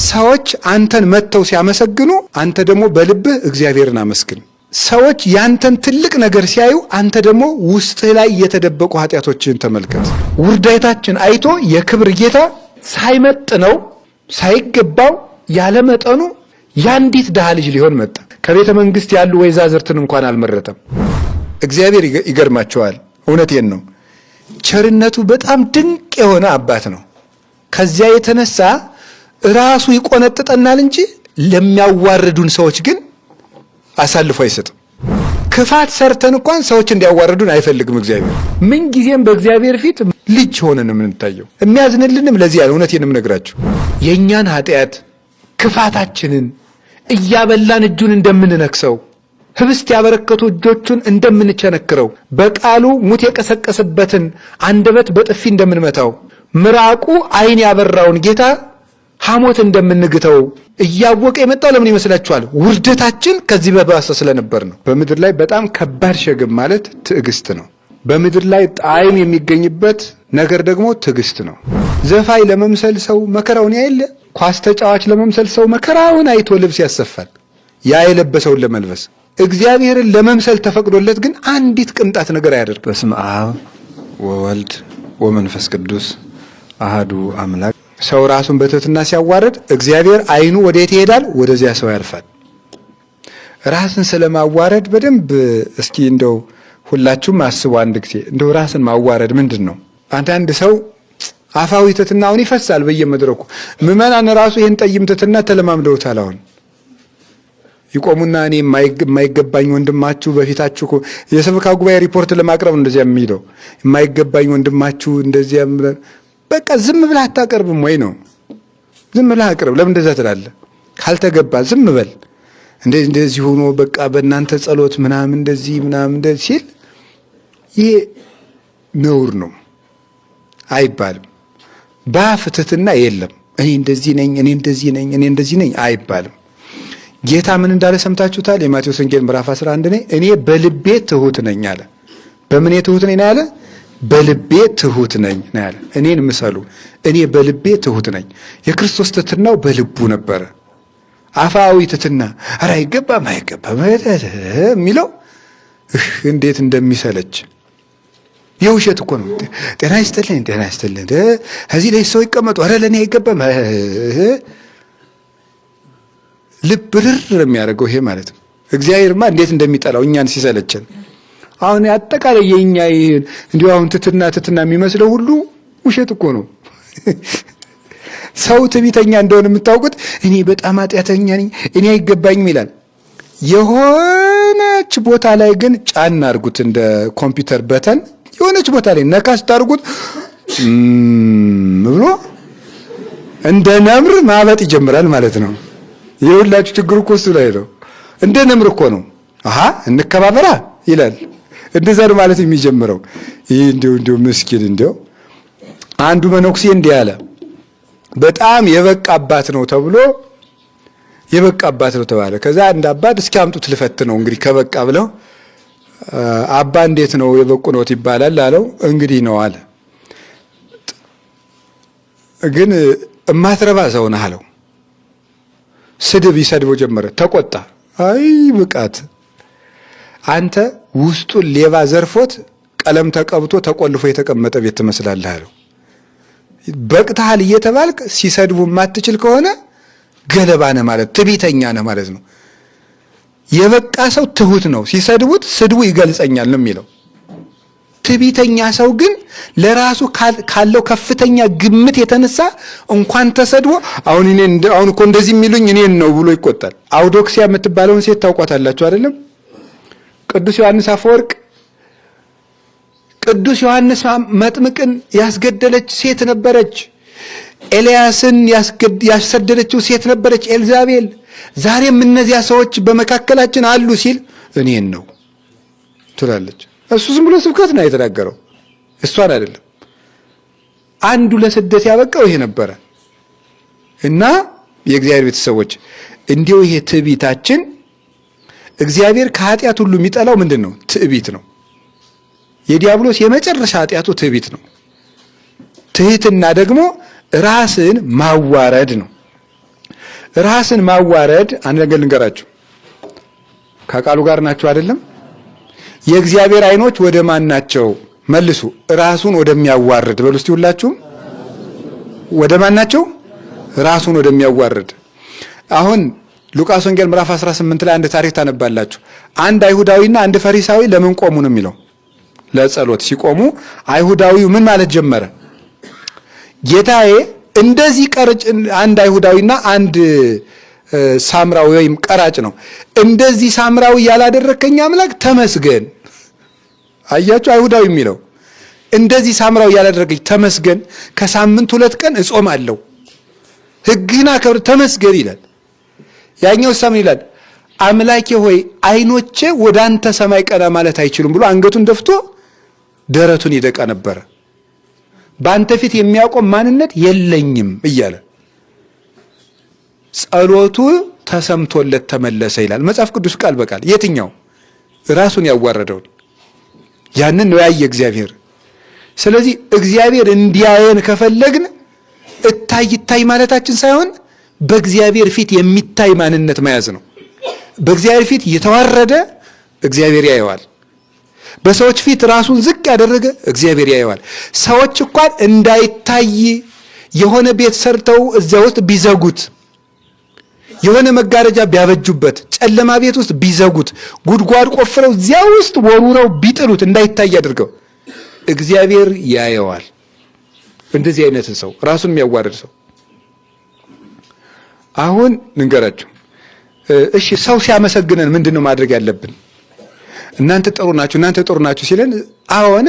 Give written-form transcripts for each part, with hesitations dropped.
ሰዎች አንተን መተው ሲያመሰግኑ አንተ ደግሞ በልብህ እግዚአብሔርን አመስግን። ሰዎች ያንተን ትልቅ ነገር ሲያዩ አንተ ደግሞ ውስጥህ ላይ የተደበቁ ኃጢያቶችን ተመልከት። ውርደታችን አይቶ የክብር ጌታ ሳይመጥነው ሳይገባው ያለ መጠኑ ያንዲት ድሃ ልጅ ሊሆን መጣ። ከቤተ መንግስት ያሉ ወይዛዝርትን እንኳን አልመረጠም። እግዚአብሔር ይገርማቸዋል። እውነቴን ነው። ቸርነቱ በጣም ድንቅ የሆነ አባት ነው። ከዚያ የተነሳ ራሱ ይቆነጥጠናል እንጂ ለሚያዋርዱን ሰዎች ግን አሳልፎ አይሰጥም። ክፋት ሰርተን እንኳን ሰዎች እንዲያዋርዱን አይፈልግም። እግዚአብሔር ምን ጊዜም በእግዚአብሔር ፊት ልጅ ሆነን የምንታየው የሚያዝንልንም ለዚህ ያለ እውነቴንም ነግራችሁ የእኛን ኃጢአት ክፋታችንን እያበላን እጁን እንደምንነክሰው ህብስት ያበረከቱ እጆቹን እንደምንቸነክረው በቃሉ ሙት የቀሰቀሰበትን አንደበት በጥፊ እንደምንመታው ምራቁ ዓይን ያበራውን ጌታ ሐሞት እንደምንግተው እያወቀ የመጣው ለምን ይመስላችኋል? ውርደታችን ከዚህ በባሰ ስለነበር ነው። በምድር ላይ በጣም ከባድ ሸክም ማለት ትዕግስት ነው። በምድር ላይ ጣዕም የሚገኝበት ነገር ደግሞ ትዕግስት ነው። ዘፋኝ ለመምሰል ሰው መከራውን ያይለ፣ ኳስ ተጫዋች ለመምሰል ሰው መከራውን አይቶ ልብስ ያሰፋል፣ ያ የለበሰውን ለመልበስ። እግዚአብሔርን ለመምሰል ተፈቅዶለት ግን አንዲት ቅንጣት ነገር አያደርግ። በስመ አብ ወወልድ ወመንፈስ ቅዱስ አሃዱ አምላክ። ሰው ራሱን በትህትና ሲያዋርድ እግዚአብሔር ዓይኑ ወዴት ይሄዳል? ወደዚያ ሰው ያርፋል። ራስን ስለማዋረድ በደንብ እስኪ እንደው ሁላችሁም አስቡ አንድ ጊዜ። እንደው ራስን ማዋረድ ምንድን ነው? አንዳንድ ሰው አፋዊ ትህትናውን ይፈሳል በየመድረኩ። ምዕመናን ራሱ ይህን ጠይም ትህትና ተለማምደውታል። አሁን ይቆሙና እኔ የማይገባኝ ወንድማችሁ በፊታችሁ የሰበካ ጉባኤ ሪፖርት ለማቅረብ እንደዚያ የሚለው የማይገባኝ ወንድማችሁ እንደዚያ በቃ ዝም ብለህ አታቀርብም ወይ ነው? ዝም ብለህ አቅርብ። ለምን እንደዛ ትላለህ? ካልተገባ ዝም በል። እንደዚህ ሆኖ በቃ በእናንተ ጸሎት ምናምን እንደዚህ ሲል ይሄ ነውር ነው አይባልም። በአፍ ትህትና የለም። እኔ እንደዚህ ነኝ፣ እኔ እንደዚህ ነኝ፣ እኔ እንደዚህ ነኝ አይባልም። ጌታ ምን እንዳለ ሰምታችሁታል? የማቴዎስ ወንጌል ምዕራፍ 11 ላይ እኔ በልቤ ትሁት ነኝ አለ። በምን ትሁት ነኝ ያለ? በልቤ ትሁት ነኝ ነው ያለ። እኔን ምሰሉ፣ እኔ በልቤ ትሁት ነኝ። የክርስቶስ ትህትናው በልቡ ነበረ። አፋዊ ትህትና ኧረ አይገባም የሚለው እንዴት እንደሚሰለች የውሸት እኮ ነው። ጤና ይስጥልኝ፣ ጤና ይስጥልኝ፣ እዚህ ላይ ሰው ይቀመጡ፣ ኧረ ለእኔ አይገባም። ልብ ርር የሚያደርገው ይሄ ማለት ነው። እግዚአብሔርማ እንዴት እንደሚጠላው እኛን ሲሰለችን። አሁን አጠቃላይ የኛ ይሄን እንዲሁ አሁን ትትና የሚመስለው ሁሉ ውሸት እኮ ነው። ሰው ትዕቢተኛ እንደሆነ የምታውቁት እኔ በጣም ኃጢአተኛ ነኝ፣ እኔ አይገባኝም ይላል። የሆነች ቦታ ላይ ግን ጫን አድርጉት፣ እንደ ኮምፒውተር በተን የሆነች ቦታ ላይ ነካ ስታርጉት ብሎ እንደ ነምር ማበጥ ይጀምራል ማለት ነው። የሁላችሁ ችግር እኮ እሱ ላይ ነው። እንደ ነምር እኮ ነው። እንከባበራ ይላል። እንደዛ ነው ማለት የሚጀምረው። ይህ እንዲሁ ምስኪን እንዲሁ አንዱ መነኩሴ እንዲህ አለ። በጣም የበቃ አባት ነው ተብሎ የበቃ አባት ነው ተባለ። ከዛ አንድ አባት እስኪ አምጡት ልፈት ነው እንግዲህ ከበቃ ብለው አባ እንዴት ነው የበቁ ነው ይባላል አለው። እንግዲህ ነው አለ። ግን እማትረባ ሰው ነህ አለው። ስድብ ይሰድበው ጀመረ። ተቆጣ። አይ ብቃት አንተ ውስጡን ሌባ ዘርፎት ቀለም ተቀብቶ ተቆልፎ የተቀመጠ ቤት ትመስላለህ አለው። በቅተሃል እየተባልክ ሲሰድቡ የማትችል ከሆነ ገለባ ነህ ማለት፣ ትዕቢተኛ ነህ ማለት ነው። የበቃ ሰው ትሁት ነው። ሲሰድቡት ስድቡ ይገልጸኛል ነው የሚለው። ትዕቢተኛ ሰው ግን ለራሱ ካለው ከፍተኛ ግምት የተነሳ እንኳን ተሰድቦ አሁን እኮ እንደዚህ የሚሉኝ እኔን ነው ብሎ ይቆጣል። አውዶክሲያ የምትባለውን ሴት ታውቋታላችሁ አይደለም? ቅዱስ ዮሐንስ አፈወርቅ ቅዱስ ዮሐንስ መጥምቅን ያስገደለች ሴት ነበረች። ኤልያስን ያሰደደችው ሴት ነበረች ኤልዛቤል። ዛሬም እነዚያ ሰዎች በመካከላችን አሉ ሲል እኔን ነው ትላለች። እሱ ዝም ብሎ ስብከት ነው የተናገረው፣ እሷን አይደለም። አንዱ ለስደት ያበቃው ይሄ ነበረ። እና የእግዚአብሔር ቤተሰቦች እንዲሁ ይሄ ትዕቢታችን እግዚአብሔር ከኃጢአት ሁሉ የሚጠላው ምንድን ነው? ትዕቢት ነው። የዲያብሎስ የመጨረሻ ኃጢአቱ ትዕቢት ነው። ትህትና ደግሞ ራስን ማዋረድ ነው። ራስን ማዋረድ አንድ ነገር ልንገራችሁ። ከቃሉ ጋር ናችሁ አይደለም? የእግዚአብሔር ዓይኖች ወደ ማን ናቸው? መልሱ። ራሱን ወደሚያዋርድ በሉ እስቲ ሁላችሁም። ወደ ማን ናቸው? ራሱን ወደሚያዋርድ። አሁን ሉቃስ ወንጌል ምዕራፍ 18 ላይ አንድ ታሪክ ታነባላችሁ። አንድ አይሁዳዊና አንድ ፈሪሳዊ ለምን ቆሙ ነው የሚለው። ለጸሎት ሲቆሙ አይሁዳዊው ምን ማለት ጀመረ? ጌታዬ እንደዚህ ቀርጭ፣ አንድ አይሁዳዊና አንድ ሳምራዊ ወይም ቀራጭ ነው። እንደዚህ ሳምራዊ ያላደረከኝ አምላክ ተመስገን። አያችሁ፣ አይሁዳዊ የሚለው እንደዚህ ሳምራዊ ያላደረከኝ ተመስገን፣ ከሳምንት 2 ቀን እጾማለሁ፣ ሕግህን አከብር ተመስገን ይላል። ያኛው ምን ይላል? አምላኬ ሆይ ዓይኖቼ ወደ አንተ ሰማይ ቀና ማለት አይችሉም ብሎ አንገቱን ደፍቶ ደረቱን ይደቃ ነበረ። በአንተ ፊት የሚያቆም ማንነት የለኝም እያለ ጸሎቱ ተሰምቶለት ተመለሰ ይላል መጽሐፍ ቅዱስ ቃል በቃል። የትኛው? ራሱን ያዋረደውን ያንን ነው ያየ እግዚአብሔር። ስለዚህ እግዚአብሔር እንዲያየን ከፈለግን እታይ ማለታችን ሳይሆን በእግዚአብሔር ፊት የሚታይ ማንነት መያዝ ነው። በእግዚአብሔር ፊት የተዋረደ እግዚአብሔር ያየዋል። በሰዎች ፊት ራሱን ዝቅ ያደረገ እግዚአብሔር ያየዋል። ሰዎች እንኳን እንዳይታይ የሆነ ቤት ሰርተው እዚያ ውስጥ ቢዘጉት፣ የሆነ መጋረጃ ቢያበጁበት፣ ጨለማ ቤት ውስጥ ቢዘጉት፣ ጉድጓድ ቆፍረው እዚያ ውስጥ ወሩረው ቢጥሉት እንዳይታይ አድርገው እግዚአብሔር ያየዋል። እንደዚህ አይነት ሰው ራሱን የሚያዋርድ ሰው አሁን ንገራችሁ። እሺ ሰው ሲያመሰግነን ምንድነው ማድረግ ያለብን? እናንተ ጥሩ ናችሁ ሲለን አሁን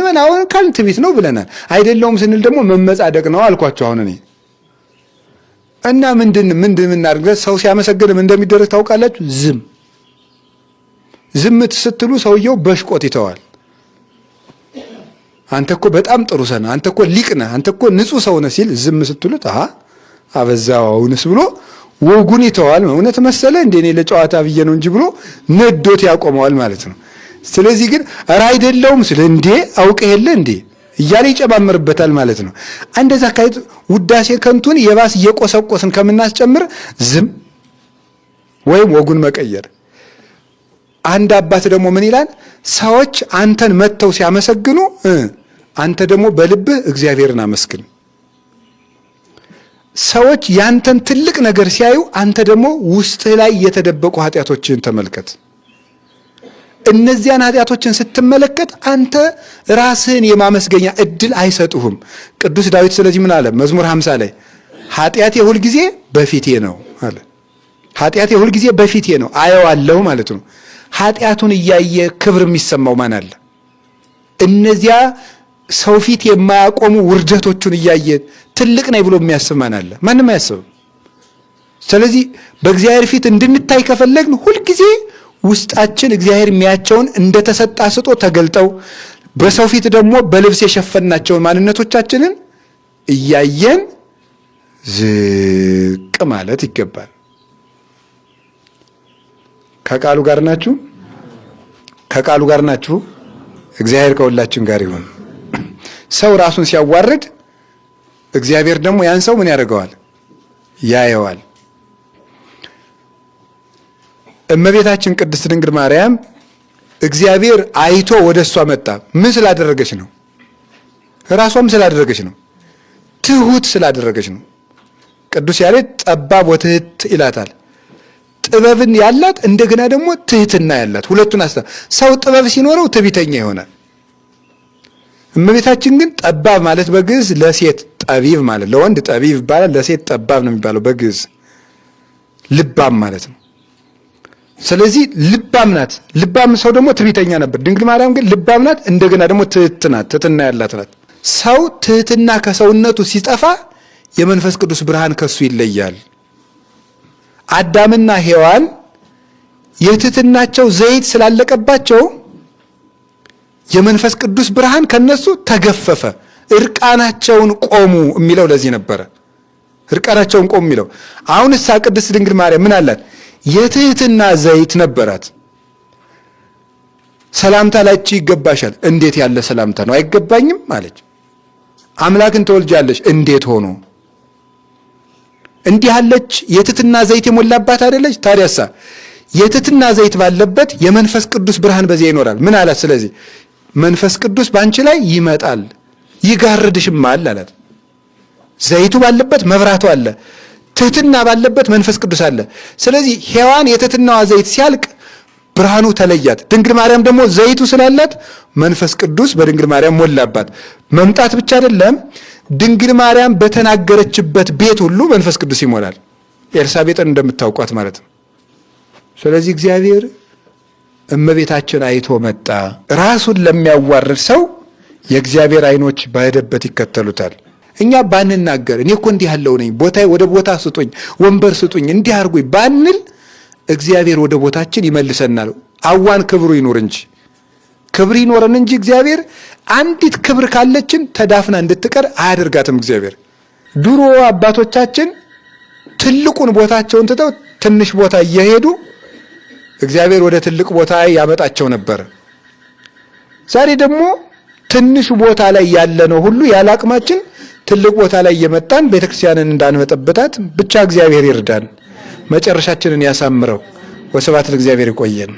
ካልን ትዕቢት ነው ብለናል። አይደለውም ስንል ደግሞ መመጻደቅ ነው አልኳችሁ። አሁን እኔ እና ምንድን እናድርግ? ሰው ሲያመሰግንም እንደሚደረግ ታውቃላችሁ? ዝም ስትሉ ሰውየው በሽቆት ይተዋል። አንተ እኮ በጣም ጥሩ ሰው ነህ፣ አንተ እኮ ሊቅ ነህ፣ አንተ እኮ ንጹህ ሰው ነህ ሲል ዝም ስትሉት አበዛው አሁንስ ብሎ ወጉን ይተዋል። እውነት መሰለ እንዴ እኔ ለጨዋታ ብዬ ነው እንጂ ብሎ ነዶት ያቆመዋል ማለት ነው። ስለዚህ ግን ኧረ አይደለውም ስለ እንዴ አውቀህ የለ እንዴ እያለ ይጨማምርበታል ማለት ነው። እንደዛ ካይት ውዳሴ ከንቱን የባስ እየቆሰቆስን ከምናስጨምር ዝም ወይም ወጉን መቀየር። አንድ አባት ደግሞ ምን ይላል? ሰዎች አንተን መተው ሲያመሰግኑ አንተ ደግሞ በልብህ እግዚአብሔርን አመስግን። ሰዎች ያንተን ትልቅ ነገር ሲያዩ አንተ ደግሞ ውስጥህ ላይ የተደበቁ ኃጢአቶችን ተመልከት። እነዚያን ኃጢአቶችን ስትመለከት አንተ ራስህን የማመስገኛ እድል አይሰጡህም። ቅዱስ ዳዊት ስለዚህ ምን አለ? መዝሙር 50 ላይ ኃጢአቴ ሁልጊዜ በፊቴ ነው አለ። ኃጢአቴ ሁልጊዜ በፊቴ ነው አየዋለሁ ማለት ነው። ኃጢአቱን እያየ ክብር የሚሰማው ማን አለ? እነዚያ ሰው ፊት የማያቆሙ ውርደቶቹን እያየ ትልቅ ነኝ ብሎ የሚያስብ ማን አለ? ማንም አያስብም። ስለዚህ በእግዚአብሔር ፊት እንድንታይ ከፈለግን ሁልጊዜ ውስጣችን እግዚአብሔር የሚያቸውን እንደተሰጣ ስጦ ተገልጠው በሰው ፊት ደግሞ በልብስ የሸፈናቸውን ማንነቶቻችንን እያየን ዝቅ ማለት ይገባል። ከቃሉ ጋር ናችሁ? ከቃሉ ጋር ናችሁ? እግዚአብሔር ከሁላችን ጋር ይሁን። ሰው ራሱን ሲያዋርድ እግዚአብሔር ደግሞ ያን ሰው ምን ያደርገዋል? ያየዋል። እመቤታችን ቅድስት ድንግል ማርያም እግዚአብሔር አይቶ ወደ እሷ መጣ። ምን ስላደረገች ነው? ራሷም ስላደረገች ነው። ትሁት ስላደረገች ነው። ቅዱስ ያሬድ ጠባብ ወትህት ይላታል። ጥበብን ያላት እንደገና ደግሞ ትህትና ያላት ሁለቱን ሰው ጥበብ ሲኖረው ትዕቢተኛ ይሆናል። እመቤታችን ግን ጠባብ ማለት በግዕዝ ለሴት ጠቢብ ማለት፣ ለወንድ ጠቢብ ይባላል፣ ለሴት ጠባብ ነው የሚባለው በግዕዝ ልባም ማለት ነው። ስለዚህ ልባም ናት። ልባም ሰው ደግሞ ትዕቢተኛ ነበር። ድንግል ማርያም ግን ልባም ናት፣ እንደገና ደግሞ ትህትና ያላት ናት። ሰው ትህትና ከሰውነቱ ሲጠፋ የመንፈስ ቅዱስ ብርሃን ከሱ ይለያል። አዳምና ሔዋን የትህትናቸው ዘይት ስላለቀባቸው የመንፈስ ቅዱስ ብርሃን ከነሱ ተገፈፈ። እርቃናቸውን ቆሙ የሚለው ለዚህ ነበረ። እርቃናቸውን ቆሙ የሚለው አሁን እሳ ቅድስት ድንግል ማርያም ምን አላት? የትህትና ዘይት ነበራት። ሰላምታ ላንቺ ይገባሻል። እንዴት ያለ ሰላምታ ነው? አይገባኝም አለች። አምላክን ትወልጃለሽ። እንዴት ሆኖ? እንዲህ ያለች የትትና ዘይት የሞላባት አይደለች? ታዲያሳ የትትና ዘይት ባለበት የመንፈስ ቅዱስ ብርሃን በዚያ ይኖራል። ምን አላት? ስለዚህ መንፈስ ቅዱስ ባንቺ ላይ ይመጣል ይጋርድሽማል አላት። ዘይቱ ባለበት መብራቱ አለ፣ ትህትና ባለበት መንፈስ ቅዱስ አለ። ስለዚህ ሔዋን የትህትናዋ ዘይት ሲያልቅ ብርሃኑ ተለያት። ድንግል ማርያም ደግሞ ዘይቱ ስላላት መንፈስ ቅዱስ በድንግል ማርያም ሞላባት። መምጣት ብቻ አይደለም፣ ድንግል ማርያም በተናገረችበት ቤት ሁሉ መንፈስ ቅዱስ ይሞላል። ኤልሳቤጥን እንደምታውቋት ማለት ነው። ስለዚህ እግዚአብሔር እመቤታችን አይቶ መጣ። ራሱን ለሚያዋርድ ሰው የእግዚአብሔር ዓይኖች በሄደበት ይከተሉታል። እኛ ባንናገር እኔ እኮ እንዲህ ያለው ነኝ፣ ወደ ቦታ ስጡኝ፣ ወንበር ስጡኝ፣ እንዲህ አድርጉኝ ባንል እግዚአብሔር ወደ ቦታችን ይመልሰናል። አዋን ክብሩ ይኖር እንጂ ክብር ይኖረን እንጂ እግዚአብሔር አንዲት ክብር ካለችን ተዳፍና እንድትቀር አያደርጋትም። እግዚአብሔር ድሮ አባቶቻችን ትልቁን ቦታቸውን ትተው ትንሽ ቦታ እየሄዱ እግዚአብሔር ወደ ትልቅ ቦታ ያመጣቸው ነበር። ዛሬ ደግሞ ትንሽ ቦታ ላይ ያለነው ሁሉ ያለ አቅማችን ትልቅ ቦታ ላይ እየመጣን ቤተክርስቲያንን እንዳንበጠብጣት ብቻ እግዚአብሔር ይርዳን፣ መጨረሻችንን ያሳምረው። ወስብሐት ለእግዚአብሔር። ይቆየን።